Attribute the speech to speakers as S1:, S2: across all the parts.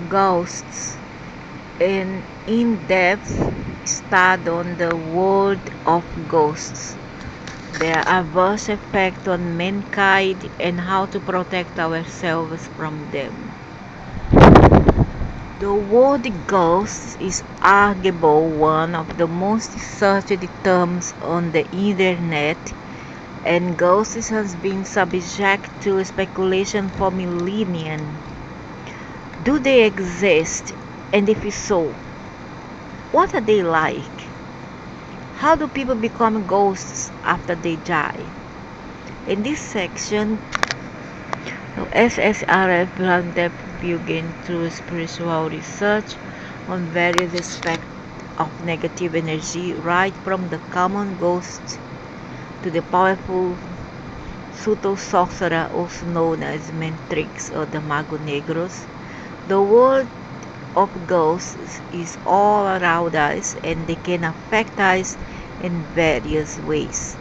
S1: Ghosts, an in-depth study on the world of ghosts, their adverse effect on mankind, and how to protect ourselves from them. The word ghost is arguably one of the most searched terms on the internet, and ghosts has been subject to speculation for millennia. Do they exist? And if so, what are they like? How do people become ghosts after they die? In this section, SSRF Roundup begin through spiritual research on various aspects of negative energy, right from the common ghost to the powerful subtle sorcerer, also known as Mentrix or the Mago Negros. The world of ghosts is all around us, and they can affect us in various ways.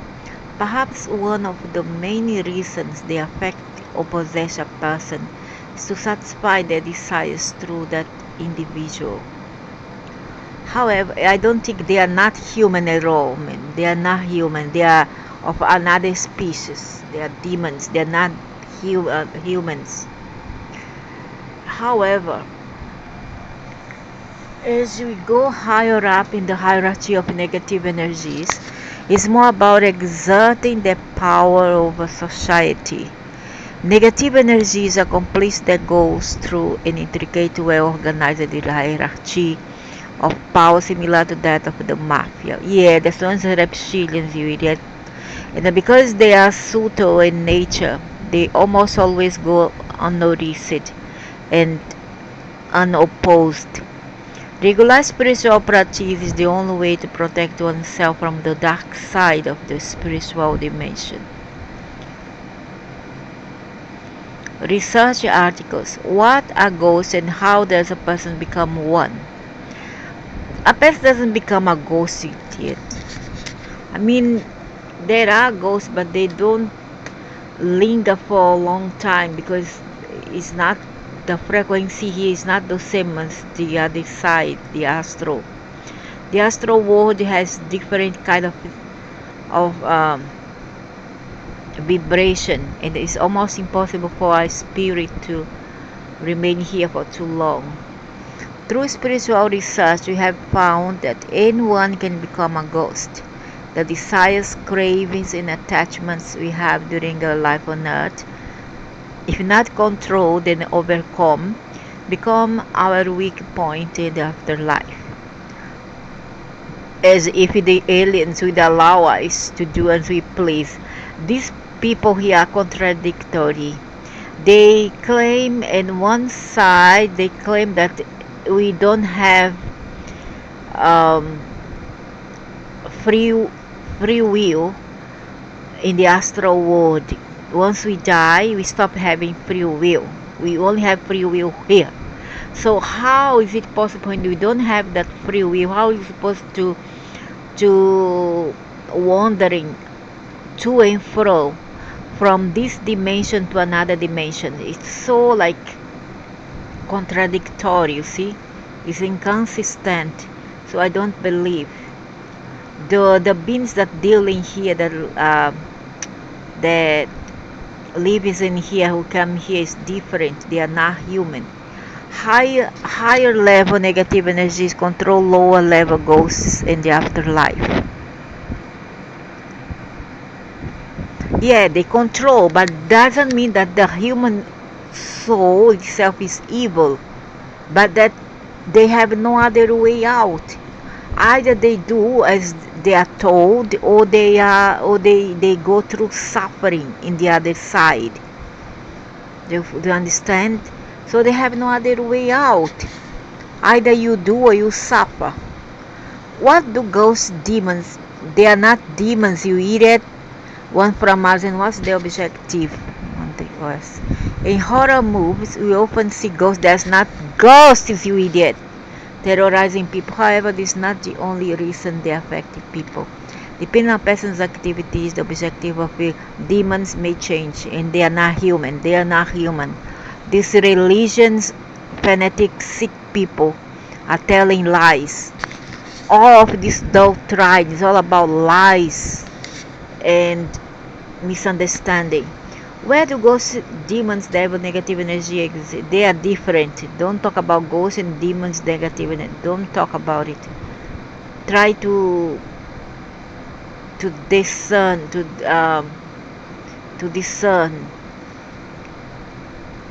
S1: Perhaps one of the main reasons they affect or possess a person is to satisfy their desires through that individual. However, I don't think they are not human at all. Man. They are not human. They are of another species. They are demons. They are not humans. However, as we go higher up in the hierarchy of negative energies, it's more about exerting their power over society. Negative energies accomplish their goals through an intricate, well-organized hierarchy of power similar to that of the mafia. Yeah, the ones are reptilians, you idiot. And because they are subtle in nature, they almost always go unnoticed and unopposed. Regular spiritual practice is the only way to protect oneself from the dark side of the spiritual dimension. Research articles. What are ghosts and how does a person become one? A person doesn't become a ghost yet. I mean, there are ghosts, but they don't linger for a long time because it's not the frequency here is not the same as the other side, the astral. The astral world has different kind of vibration, and it's almost impossible for a spirit to remain here for too long. Through spiritual research, we have found that anyone can become a ghost. The desires, cravings, and attachments we have during our life on earth, if not controlled and overcome, become our weak point in the afterlife. As if the aliens would allow us to do as we please. These people here are contradictory. They claim, on one side, they claim that we don't have um, free will in the astral world. Once we die, we stop having free will. We only have free will here. So how is it possible when we don't have that free will? How is it supposed to wandering to and fro from this dimension to another dimension? It's so like contradictory, you see? It's inconsistent. So I don't believe the beings that deal in here that lives in here who come here is different. They are not human. Higher level negative energies control lower level ghosts in the afterlife. Yeah, they control, but doesn't mean that the human soul itself is evil, but that they have no other way out. Either they do as they are told, or they go through suffering in the other side. Do you understand? So they have no other way out. Either you do or you suffer. What do ghosts, demons? They are not demons, you idiot. One from Mars, and what's the objective? In horror movies, we often see ghosts. That's not ghosts, you idiot. Terrorizing people. However, this is not the only reason they affect people. Depending on a person's activities, the objective of the demons may change, and they are not human. They are not human. These religions fanatic, sick people are telling lies. All of this doctrine is all about lies and misunderstanding. Where do ghosts, demons, devil, negative energy exist? They are different. Don't talk about ghosts and demons, negative energy. Don't talk about it. Try to discern, to discern.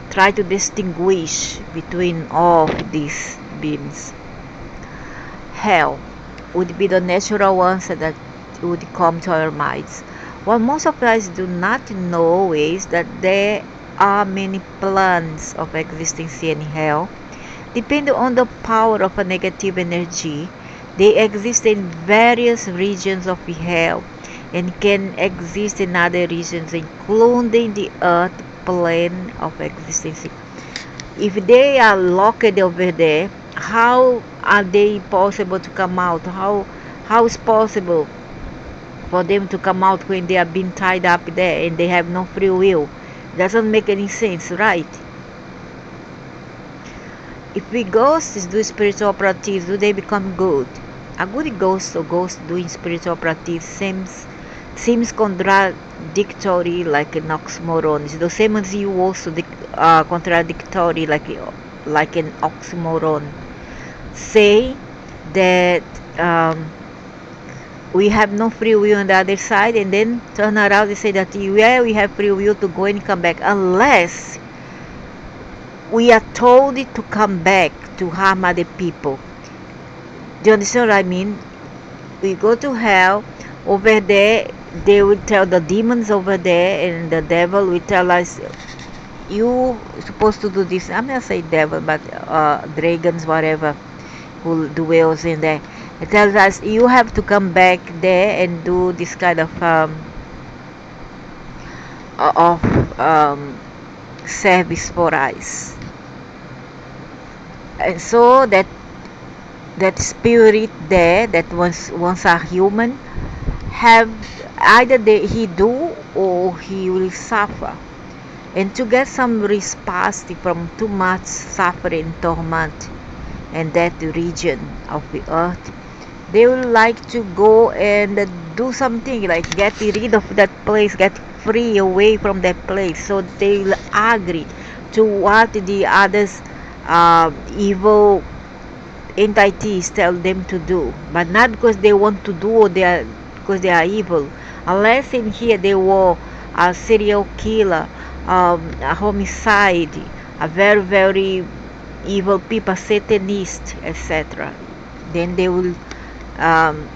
S1: Try to distinguish between all of these beings. Hell would be the natural answer that would come to our minds. What most of us do not know is that there are many plans of existence in hell. Depending on the power of a negative energy, they exist in various regions of hell and can exist in other regions, including the earth plane of existence. If they are locked over there, how are they possible to come out? How is possible for them to come out when they are being tied up there and they have no free will? Doesn't make any sense, right? If we ghosts do spiritual practice, do they become good? A good ghost or ghost doing spiritual practice seems contradictory, like an oxymoron. It's the same as you also contradictory, like an oxymoron. Say that we have no free will on the other side, and then turn around and say that we have free will to go and come back, unless we are told to come back to harm other people. Do you understand what I mean? We go to hell. Over there, they will tell the demons over there, and the devil will tell us, you supposed to do this. I'm not saying devil, but dragons, whatever, who dwells in there. It tells us you have to come back there and do this kind of service for us. And so that spirit there that once a human have either he do or he will suffer. And to get some respite from too much suffering, torment, and that region of the earth, they will like to go and do something like get rid of that place, get free away from that place. So they will agree to what the others evil entities tell them to do, but not because they want to do or because they are evil. Unless in here they were a serial killer, a homicide, a very very evil people, satanist, etc. Then they will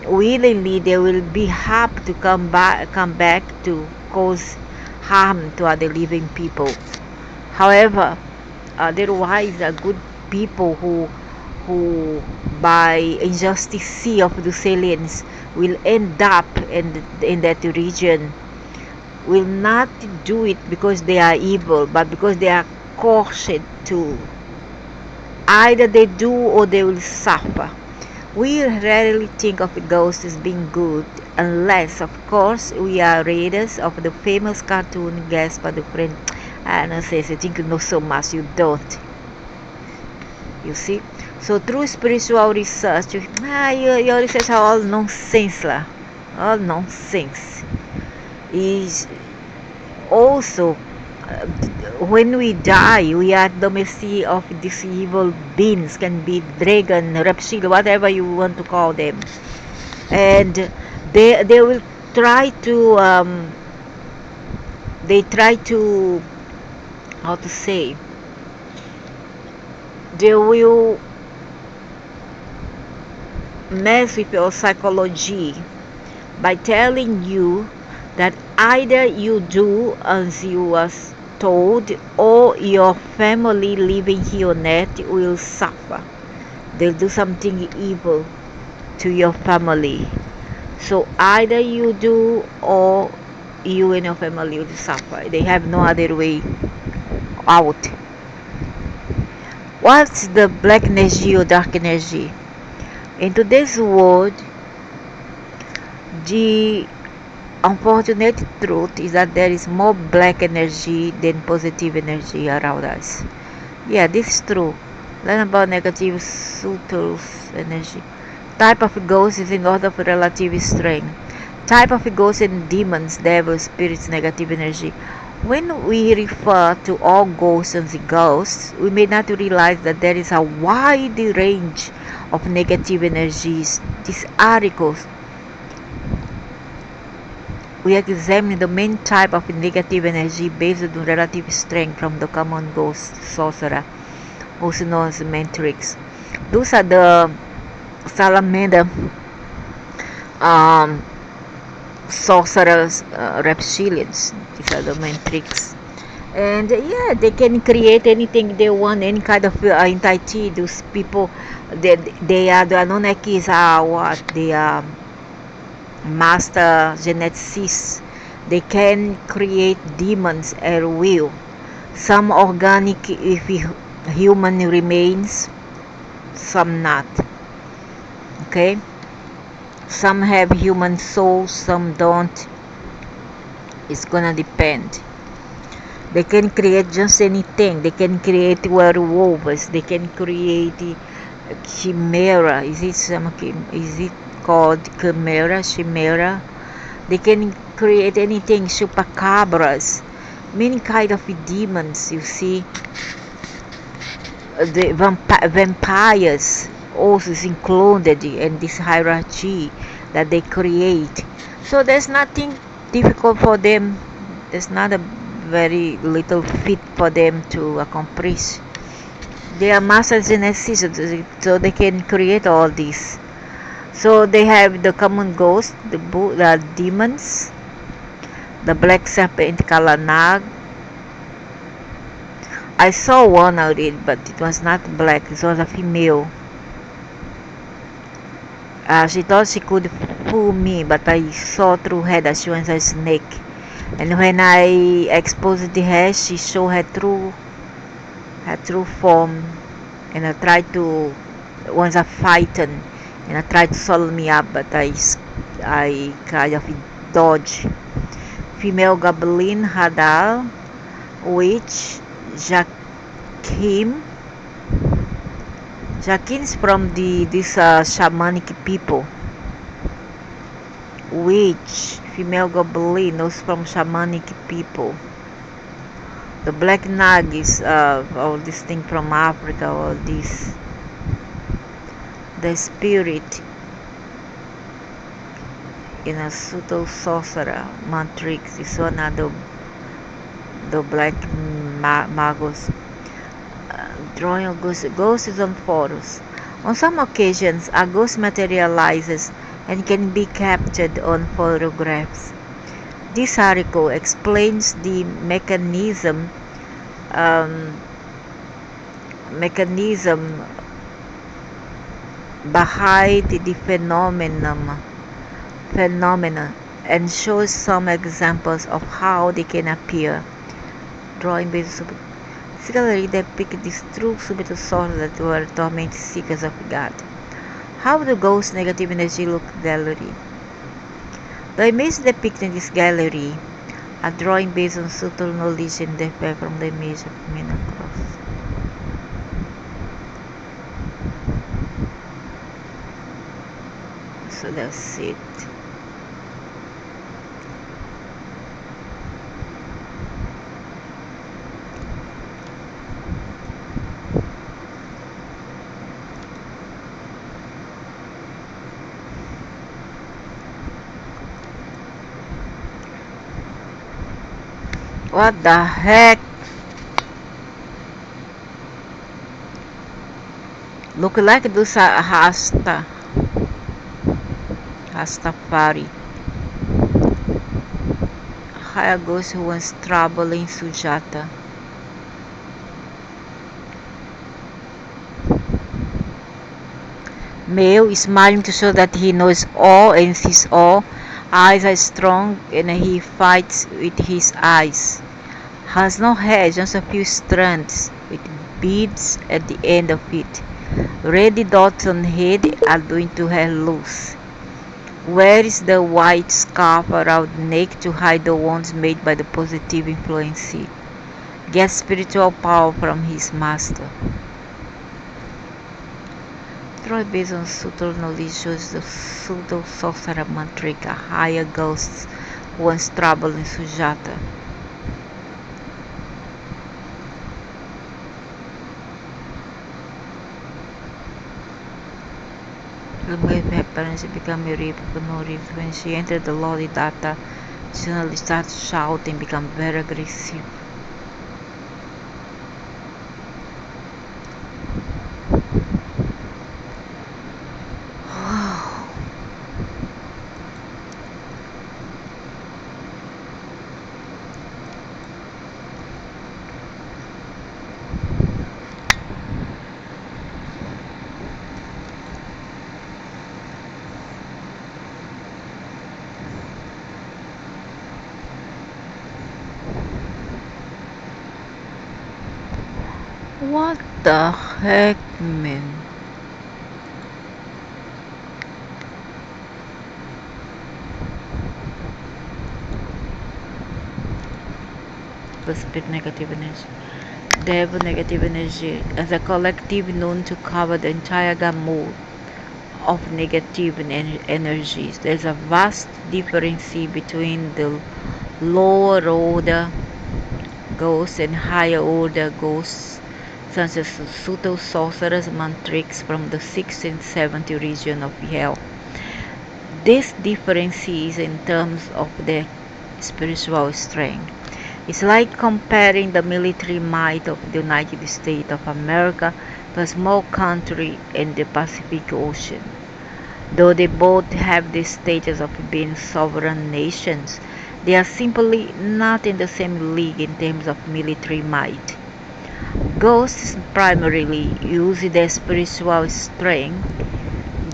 S1: willingly, they will be happy to come back to cause harm to other living people. However, otherwise, good people who by injustice of the aliens will end up in that region will not do it because they are evil, but because they are caused to. Either they do or they will suffer. We rarely think of ghosts as being good, unless, of course, we are readers of the famous cartoon Gaspar the Friend. I don't say, I think you know so much, you don't. You see? So through spiritual research, your research are all nonsense lah. All nonsense. Is also when we die, we are at the mercy of these evil beings, can be dragon, reptile, whatever you want to call them, and they will try to how to say, they will mess with your psychology by telling you that either you do as you was told or your family living here on earth will suffer. They'll do something evil to your family. So either you do or you and your family will suffer. They have no other way out. What's the black energy or dark energy? In today's world, the unfortunate truth is that there is more black energy than positive energy around us. Yeah, this is true. Learn about negative subtle energy. Type of ghost is in order of relative strength. Type of ghosts and demons, devils, spirits, negative energy. When we refer to all ghosts and ghosts, we may not realize that there is a wide range of negative energies. These articles we examine the main type of negative energy based on relative strength from the common ghost sorcerer, also known as Matrix. Those are the salamander, um, sorcerers, reptilians. These are the Matrix. And yeah, they can create anything they want, any kind of entity. Those people, they are the Anunnakis are what? They are master geneticists. They can create demons at will. Some organic if human remains, some not. Okay? Some have human souls, some don't. It's gonna depend. They can create just anything. They can create werewolves. They can create chimera. Is it called chimera? They can create anything. Chupacabras, many kind of demons. You see, the vampires also is included in this hierarchy that they create. So there's nothing difficult for them. There's not a very little feat for them to accomplish. They are masters geneticists, so they can create all this. So they have the common ghost, the demons, the black serpent Kalanag. I saw one of it, but it was not black. It was a female. She thought she could fool me, but I saw through her that she was a snake. And when I exposed the hair, she showed her true form. And I tried to, once I fighting, and I tried to swallow me up, but I kind of dodged. Female Goblin Hadal, witch Jakim. Jakim is from this shamanic people. Witch, female goblin, those from shamanic people. The black nag is all this thing from Africa, all this. The spirit in a subtle sorcerer, Matrix is one of the black magos. Drawing a ghost is on photos. On some occasions, a ghost materializes and can be captured on photographs. This article explains the mechanism behind the phenomena and shows some examples of how they can appear. Drawing based this gallery depicts these true subtle souls that were tormented seekers of God. How do ghosts negative energy look gallery? The images depicted in this gallery are drawing based on subtle knowledge and effect from the image of Mina Cross. So that's it. What the heck? Look like those are Rastafari. Higher ghost who was troubling Sujata. Male is smiling to show that he knows all and sees all. Eyes are strong and he fights with his eyes. Has no hair, just a few strands with beads at the end of it. Red dots on head are doing to hair loose. Wears the white scarf around neck to hide the wounds made by the positive influence. Gets spiritual power from his master. destroy based on subtle knowledge shows the pseudo sorcerer Mantrika hire ghosts once troubled in Sujata. Her parents become irritable for no reason. When she entered the Lodi Data, she suddenly started shouting, become very aggressive. Wow. What the heck, man? Split negative energy. They have negative energy as a collective known to cover the entire gamut of negative energies. There's a vast difference between the lower order ghosts and higher order ghosts, such as subtle sorcerers, mantrics from the 6th and 7th region of hell. This difference is in terms of their spiritual strength. It's like comparing the military might of the United States of America to a small country in the Pacific Ocean. Though they both have the status of being sovereign nations, they are simply not in the same league in terms of military might. Ghosts primarily use their spiritual strength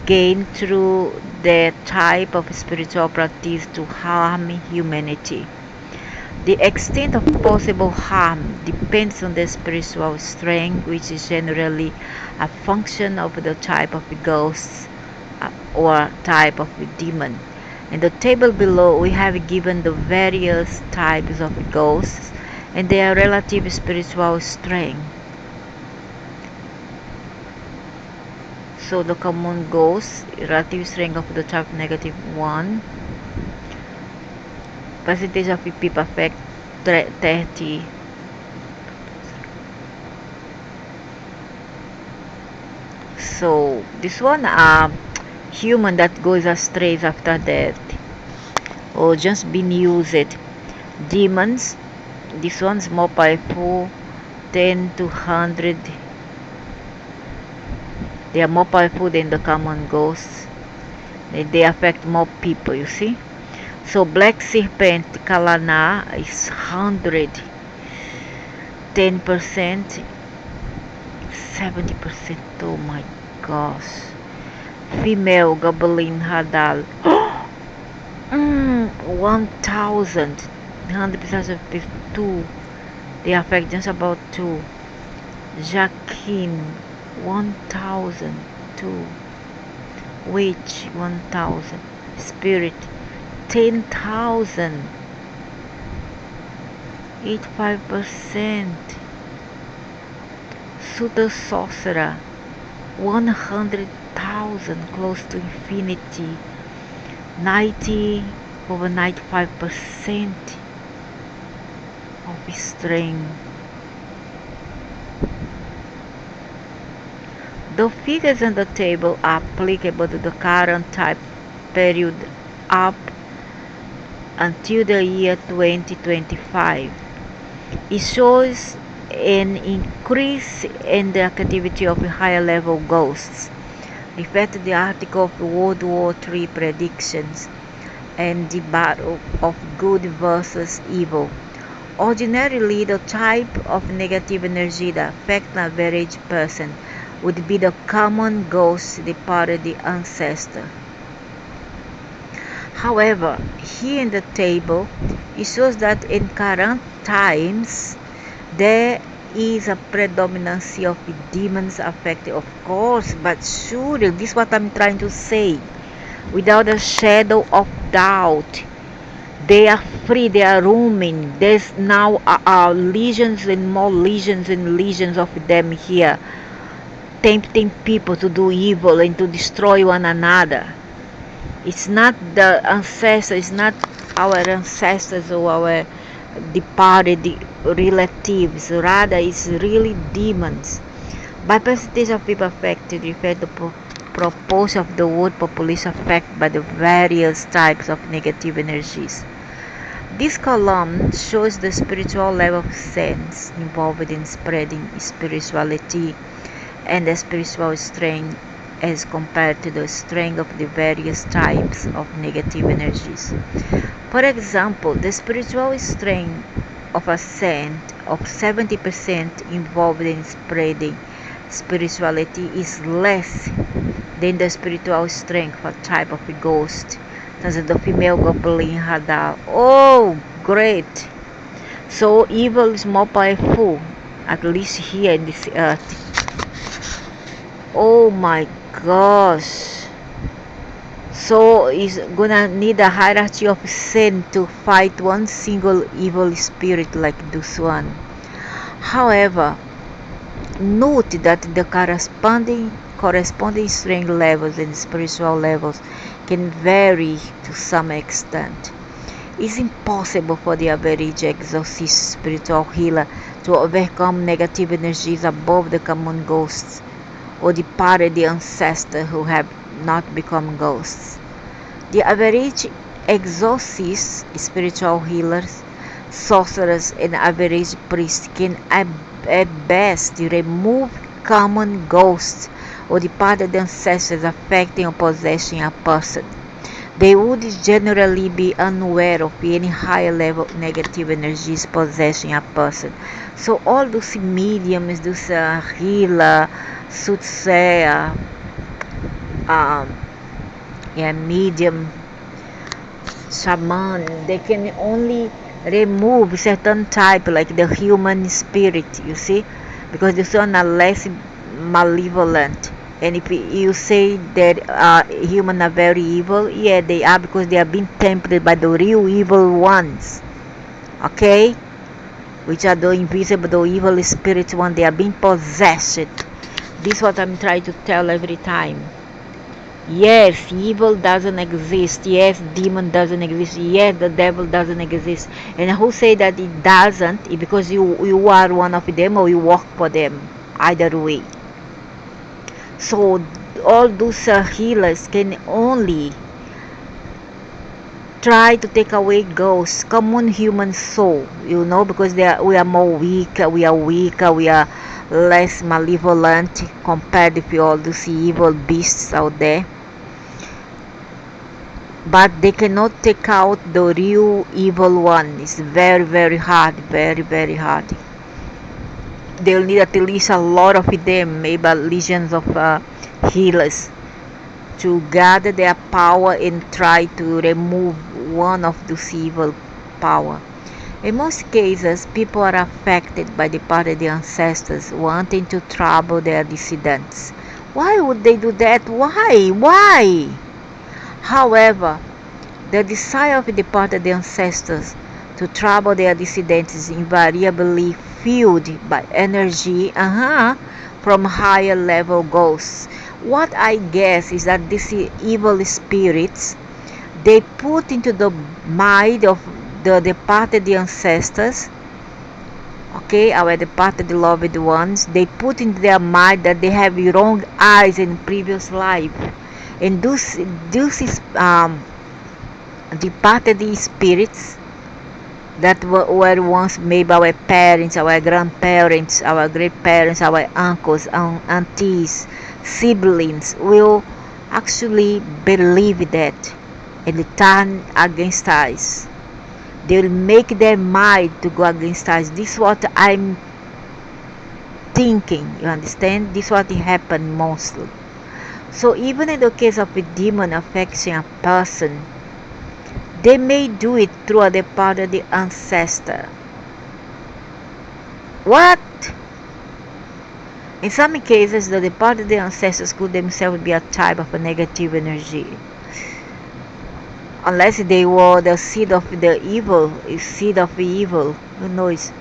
S1: gained through their type of spiritual practice to harm humanity. The extent of possible harm depends on the spiritual strength, which is generally a function of the type of ghosts or type of demon. In the table below, we have given the various types of ghosts and their relative spiritual strength. So the common ghost, relative strength of the type -1, percentage of PP perfect 30. So this one human that goes astray after death or just been used. Demons, this one's more powerful, 10 to 100. They are more powerful than the common ghosts. They affect more people, you see. So black serpent Kalana is 100, 10%, 70%. Oh my gosh. Female Goblin Hadal 1000, 100% of 2. They affect just about 2. Jacqueline 1002. Witch 1000. Spirit 10,000. 85%. Pseudo sorcerer 100,000, close to infinity. 90 over 95% of strength. The figures on the table are applicable to the current type period up until the year 2025. It shows an increase in the activity of higher level ghosts. Refer to the article of World War III predictions and the battle of good versus evil. Ordinarily, the type of negative energy that affects an average person would be the common ghost departed the ancestor. However, here in the table, it shows that in current times, there is a predominance of demons affected, of course, but surely, this is what I'm trying to say, without a shadow of doubt. They are free, they are roaming. There's now legions and more legions and legions of them here. tempting people to do evil and to destroy one another. It's not the ancestors, it's not our ancestors or our departed relatives, rather it's really demons. By percentage of people affected refer to proportion of the world population affected by the various types of negative energies. This column shows the spiritual level of sense involved in spreading spirituality and the spiritual strength as compared to the strength of the various types of negative energies. For example, the spiritual strength of a saint of 70% involved in spreading spirituality is less than the spiritual strength of a type of a ghost, such as the female goblin Hadar. Oh, great! So evil is more powerful, at least here in this earth. Oh my gosh! So it's gonna need a hierarchy of sin to fight one single evil spirit like this one. However, note that the corresponding strength levels and spiritual levels can vary to some extent. It's impossible for the average exorcist spiritual healer to overcome negative energies above the common ghosts or departed ancestors who have not become ghosts. The average exorcists, spiritual healers, sorcerers, and average priests can at best remove common ghosts or departed ancestors affecting or possessing a person. They would generally be unaware of any higher level negative energies possessing a person. So all those mediums, those healer, soothsayer, medium, shaman, they can only remove certain type like the human spirit, you see, because these one are less malevolent. And if you say that humans are very evil, yeah, they are, because they are being tempted by the real evil ones, okay, which are the invisible, the evil spirits one. They are being possessed. This is what I'm trying to tell every time. Yes, evil doesn't exist. Yes, demon doesn't exist. Yes, the devil doesn't exist. And who say that it doesn't? It's because you are one of them or you work for them. Either way. So all those healers can only try to take away ghosts, common human soul, because we are more weak, we are weaker, we are less malevolent compared with all those evil beasts out there. But they cannot take out the real evil one. It's very, very hard, very, very hard. They'll need at least a lot of them, maybe legions of healers, to gather their power and try to remove one of those evil power. In most cases, people are affected by departed ancestors wanting to trouble their descendants. Why would they do that? Why? However, the desire of the departed ancestors to trouble their descendants is invariably fueled by energy from higher level ghosts. What I guess is that these evil spirits, they put into the mind of the departed ancestors, okay, our departed loved ones, they put into their mind that they have wrong eyes in previous life. And those departed spirits that were once maybe our parents, our grandparents, our great parents, our uncles, aunties, siblings will actually believe that and turn against us. They will make their mind to go against us. This is what I'm thinking, you understand? This is what happened mostly. So even in the case of a demon affecting a person, they may do it through a departed ancestor. What? In some cases, the departed ancestors could themselves be a type of a negative energy. Unless they were the seed of the evil, who knows?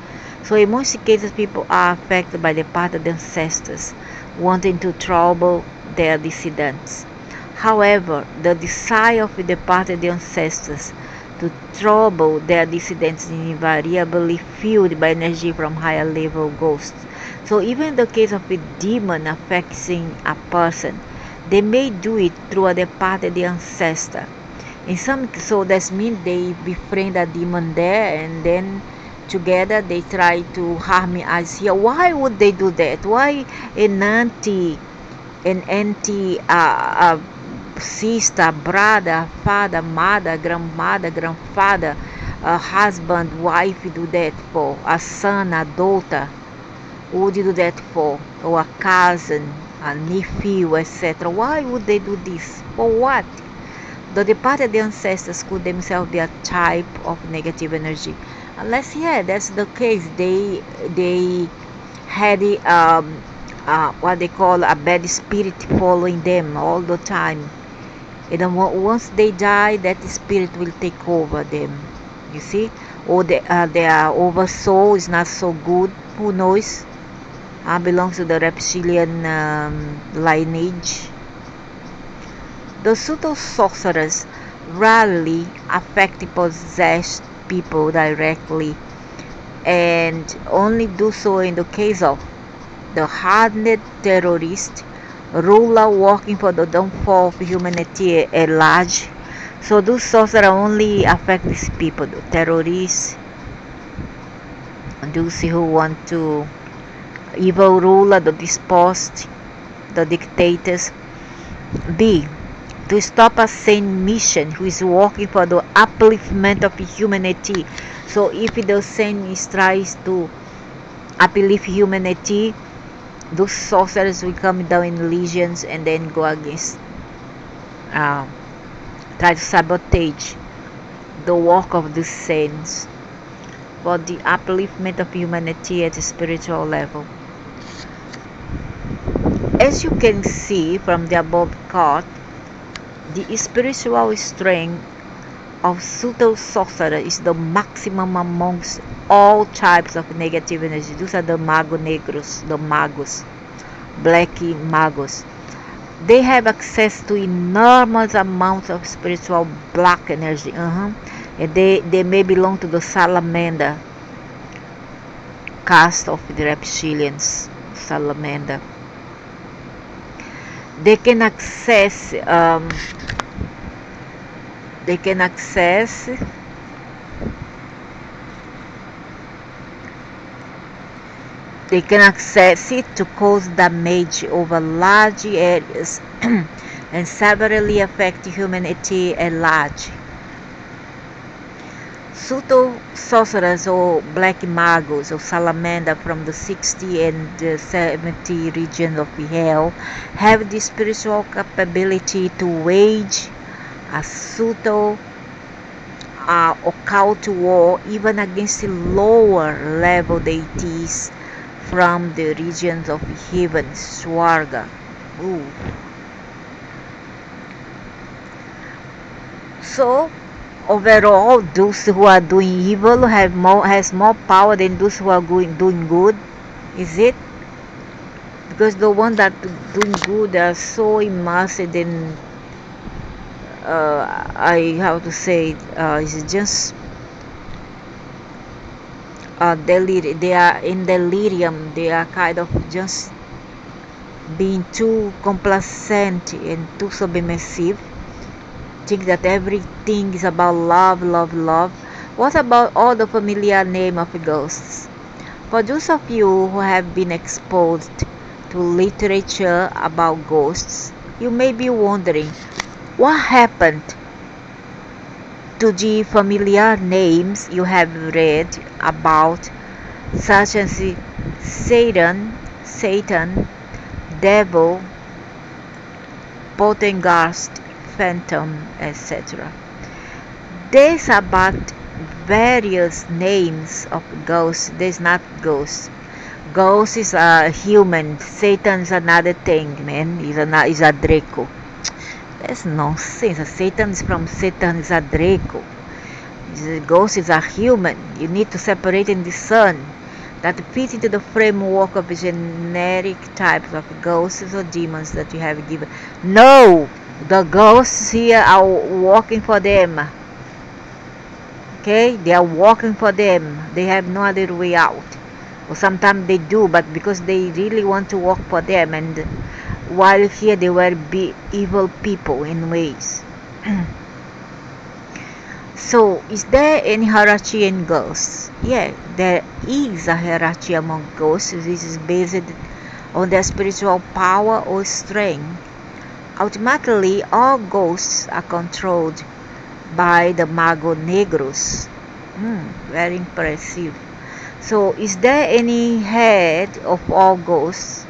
S1: So in most cases, people are affected by departed ancestors wanting to trouble their descendants. However, the desire of the departed ancestors to trouble their descendants is invariably fueled by energy from higher level ghosts. So even in the case of a demon affecting a person, they may do it through a departed ancestor. So that means they befriend a demon there, and then together they try to harm us here. Why would they do that? Why an auntie, sister, brother, father, mother, grandmother, grandfather, husband, wife do that for? A son, a daughter would you do that for? Or a cousin, a nephew, etc. Why would they do this? For what? The departed ancestors could themselves be a type of negative energy. Unless, yeah, that's the case. They had what they call a bad spirit following them all the time. And then once they die, that spirit will take over them. You see, or their oversoul is not so good. Who knows? Belongs to the reptilian lineage. The subtle sorcerers rarely affect possessed people directly, and only do so in the case of the hardened terrorist, ruler working for the downfall of humanity at large. So those sorcerers only affect these people, the terrorists, those who want to evil ruler, the despots, the dictators. B. To stop a sane mission who is working for the upliftment of humanity. So if the sane tries to uplift humanity, those sorcerers will come down in legions and then go against, try to sabotage the work of the saints for the upliftment of humanity at a spiritual level. As you can see from the above card, the spiritual strength of subtle sorcerer is the maximum amongst all types of negative energy. Those are the magos negros, the magos, black magos. They have access to enormous amounts of spiritual black energy. And they may belong to the salamander caste of the reptilians. Salamander. They can access it to cause damage over large areas and severely affect humanity at large. Subtle sorcerers or black magos or salamander from the 60 and the 70 region of hell have the spiritual capability to wage a subtle occult war even against lower level deities from the regions of heaven, Swarga. Ooh. So overall, those who are doing evil has more power than those who are doing good. Is it? Because the ones that doing good are so immersed in it's just they are in delirium. They are kind of just being too complacent and too submissive. Think that everything is about love, love, love. What about all the familiar name of ghosts? For those of you who have been exposed to literature about ghosts, you may be wondering what happened to the familiar names you have read about, such as Satan, devil, poltergeist, phantom, etc. There's about various names of ghosts. There's not ghosts. Ghost is a human. Satan's another thing, man. Is a Draco. That's nonsense. Satan is from Satan is a Draco. Ghost is a human. You need to separate and discern. that fit into the framework of generic types of ghosts or demons that you have given. No, the ghosts here are working for them. Okay, they are working for them. They have no other way out. Or sometimes they do, but because they really want to work for them, and while here they were evil people in ways. So, is there any hierarchy in ghosts? Yeah, there is a hierarchy among ghosts. This is based on their spiritual power or strength. Ultimately, all ghosts are controlled by the Mago Negros. Very impressive. So, is there any head of all ghosts?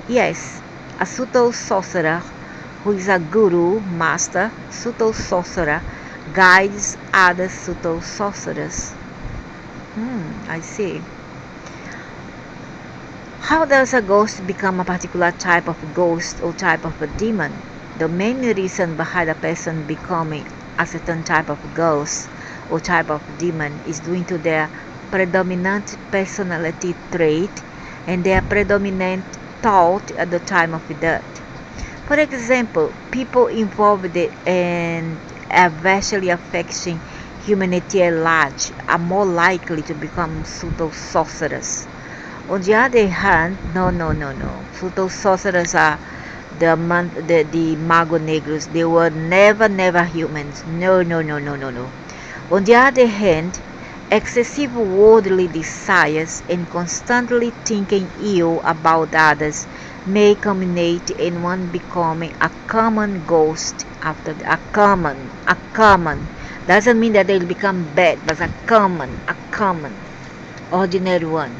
S1: Yes, a subtle sorcerer who is a guru, master, subtle sorcerer, guides other subtle sorcerers. I see. How does a ghost become a particular type of ghost or type of a demon? The main reason behind a person becoming a certain type of ghost or type of demon is due to their predominant personality trait and their predominant thought at the time of death. For example, people involved in adversely affecting humanity at large are more likely to become subtle sorcerers. On the other hand, no. Subtle sorcerers are the Mago Negros. They were never humans. No. On the other hand, excessive worldly desires and constantly thinking ill about others may culminate in one becoming a common ghost after a common doesn't mean that they'll become bad, but a common ordinary one.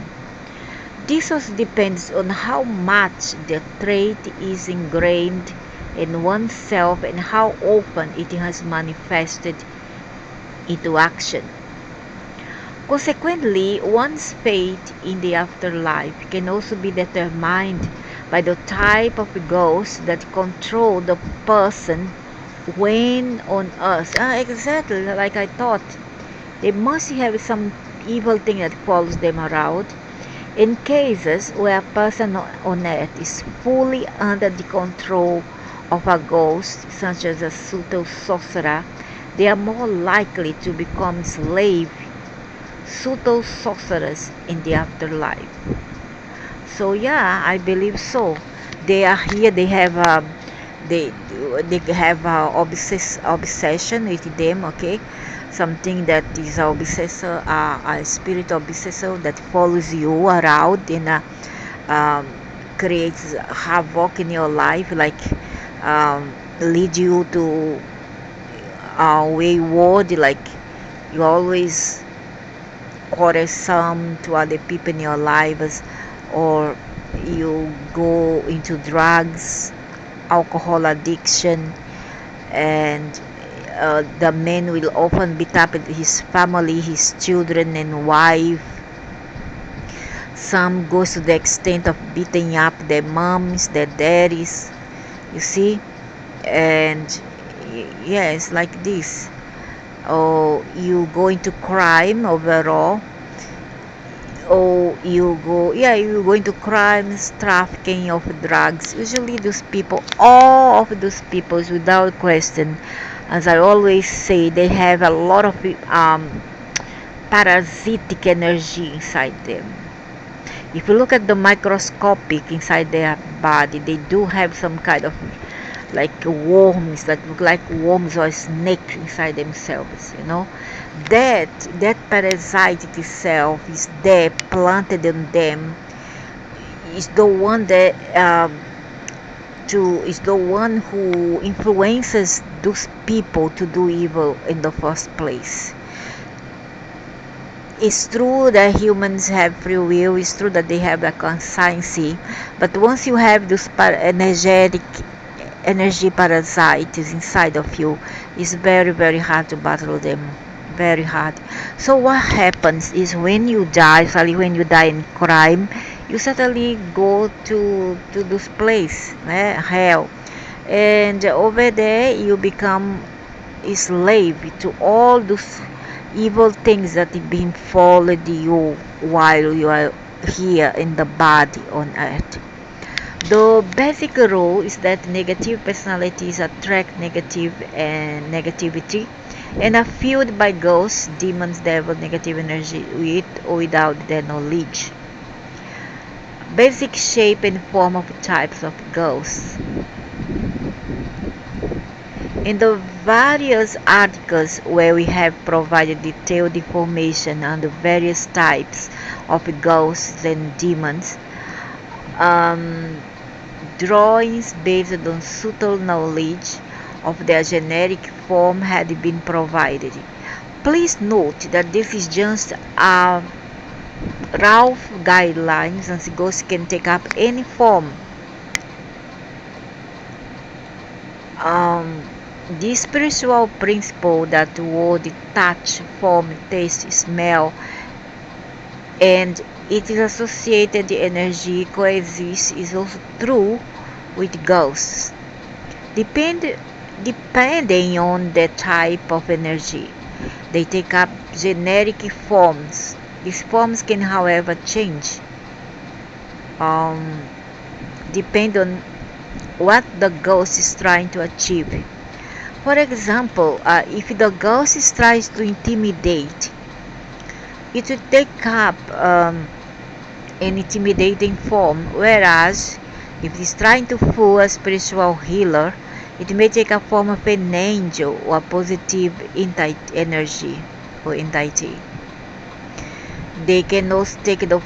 S1: This also depends on how much the trait is ingrained in oneself and how often it has manifested into action. Consequently, one's fate in the afterlife can also be determined by the type of ghosts that control the person when on earth. Exactly like I thought. They must have some evil thing that follows them around. In cases where a person on earth is fully under the control of a ghost, such as a subtle sorcerer, they are more likely to become subtle sorcerers in the afterlife. So yeah, I believe so. They are here. They have they have obsession with them. Okay, something that is obsessor, a spirit obsessor that follows you around and creates havoc in your life, like lead you to wayward, like you always quarrelsome to other people in your lives, or you go into drugs, alcohol addiction, and the man will often beat up his family, his children and wife. Some goes to the extent of beating up their moms, their daddies, you see. And yes, like this. Or you go into crime overall, or you go into crimes, trafficking of drugs. Usually those people, all of those people, without question, as I always say, they have a lot of parasitic energy inside them. If you look at the microscopic inside their body, they do have some kind of like worms that look like worms or snakes inside themselves, that parasite itself is there, planted in them, is the one that is the one who influences those people to do evil in the first place. It's true that humans have free will. It's true that they have a conscience, but once you have those energy parasites inside of you, it's very hard to battle them. Very hard. So what happens is when you die, especially when you die in crime, you suddenly go to this place, hell, and over there you become a slave to all those evil things that have been followed you while you are here in the body on earth. The basic rule is that negative personalities attract negative and negativity and are fueled by ghosts, demons, devil, negative energy with or without their knowledge. Basic shape and form of types of ghosts. In the various articles where we have provided detailed information on the various types of ghosts and demons, drawings based on subtle knowledge of their generic form had been provided. Please note that this is just a rough guidelines, and ghosts can take up any form. The spiritual principle that word, touch, form, taste, smell, and its associated energy coexist is also true with ghosts. Depending on the type of energy, they take up generic forms. These forms can, however, change. Depend on what the ghost is trying to achieve. For example, if the ghost tries to intimidate, it will take up an intimidating form, whereas if it is trying to fool a spiritual healer, it may take a form of an angel or a positive energy or entity. They can also take the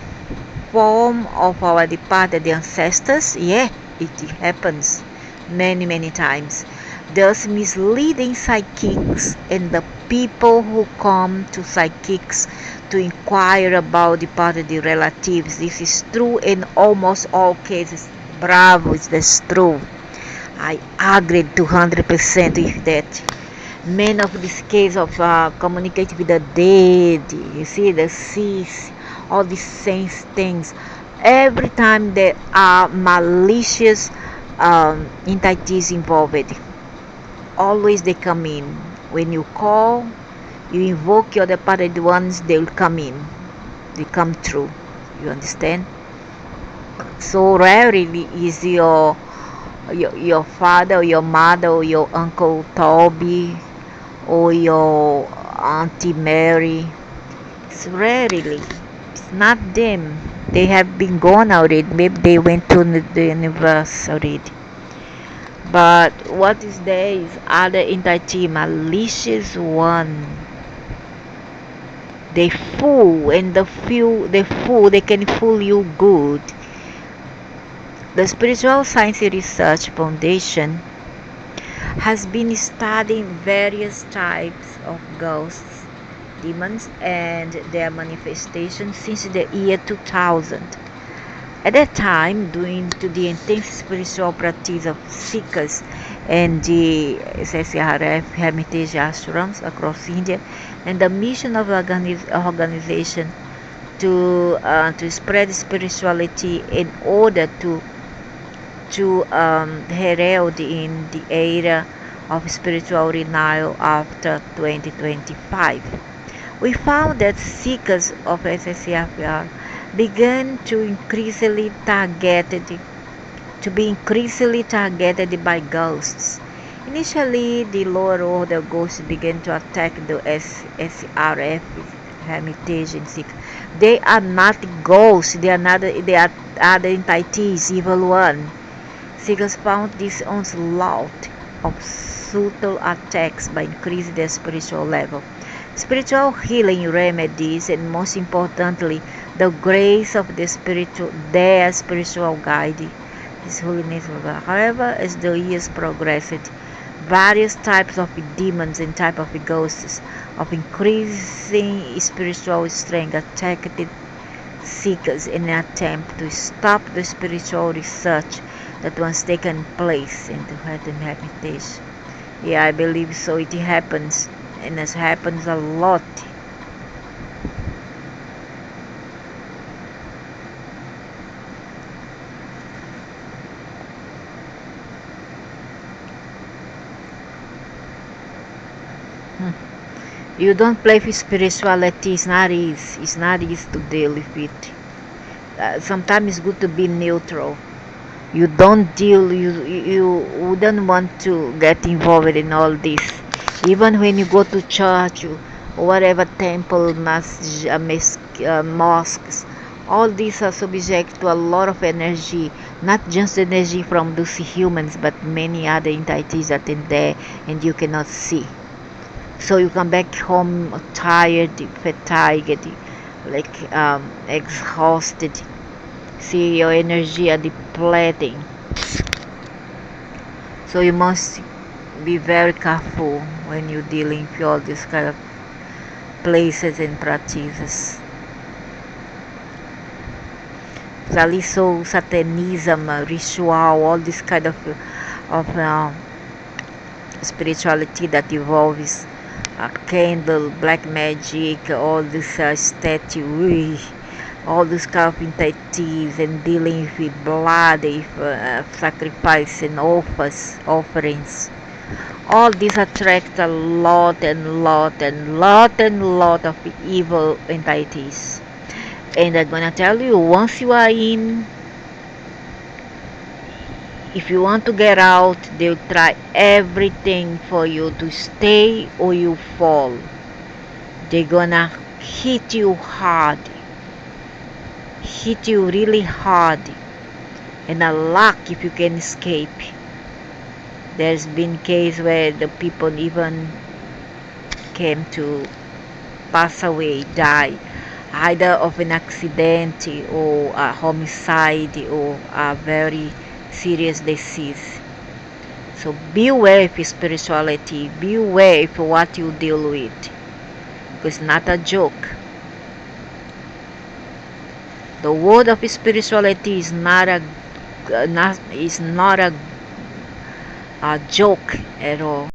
S1: form of our departed ancestors. Yeah, it happens many times, thus misleading psychics and the people who come to psychics to inquire about departed relatives. This is true in almost all cases. Bravo, that's true. I agree 200% with that. Many of these cases of communicating with the dead, you see, the cease, all these same things. Every time there are malicious entities involved, always they come in. When you call, you invoke your departed ones, they will come in. They come through. You understand? So rarely is your father or your mother or your uncle Toby or your auntie Mary. It's rarely. It's not them. They have been gone already. Maybe they went to the universe already. But what is there is other entity, malicious one. They fool, and they can fool you good. The Spiritual Science Research Foundation has been studying various types of ghosts, demons, and their manifestations since the year 2000. At that time, due to the intense spiritual practice of seekers and the SSRF Hermitage ashrams across India, and the mission of the organization to spread spirituality in order to herald in the era of spiritual renewal after 2025. We found that seekers of SSCFR began to be increasingly targeted by ghosts. Initially, the lower order ghosts began to attack the SRF Hermitage and Seekers. They are not ghosts. They are other entities, evil one. Seekers found this onslaught of subtle attacks by increasing their spiritual level. Spiritual healing remedies, and most importantly, the grace of their spiritual guide, His Holiness. However, as the years progressed, various types of demons and type of ghosts of increasing spiritual strength attacked seekers in an attempt to stop the spiritual research that was taken place in the Hermitage. Yeah, I believe so. It happens, and it happens a lot. You don't play with spirituality. It's not easy. It's not easy to deal with it. Sometimes it's good to be neutral. You don't deal. You wouldn't want to get involved in all this. Even when you go to church, or whatever temple, mosques, all these are subject to a lot of energy. Not just energy from those humans, but many other entities that in there, and you cannot see. So you come back home tired, fatigued, like exhausted. See, your energy are depleting. So you must be very careful when you're dealing with all these kind of places and practices. So Satanism, ritual, all this kind of spirituality that involves candle, black magic, all this statue, all this kind of entities, and dealing with blood, if sacrifice and offerings. All this attract a lot and lot of evil entities. And I'm gonna tell you, once you are in, if you want to get out, they'll try everything for you to stay or you fall. They're gonna hit you really hard, and a luck if you can escape. There's been case where the people even came to pass away, die, either of an accident or a homicide or a very serious disease. So beware of spirituality, beware of what you deal with, because it's not a joke. The word of spirituality is not a joke at all.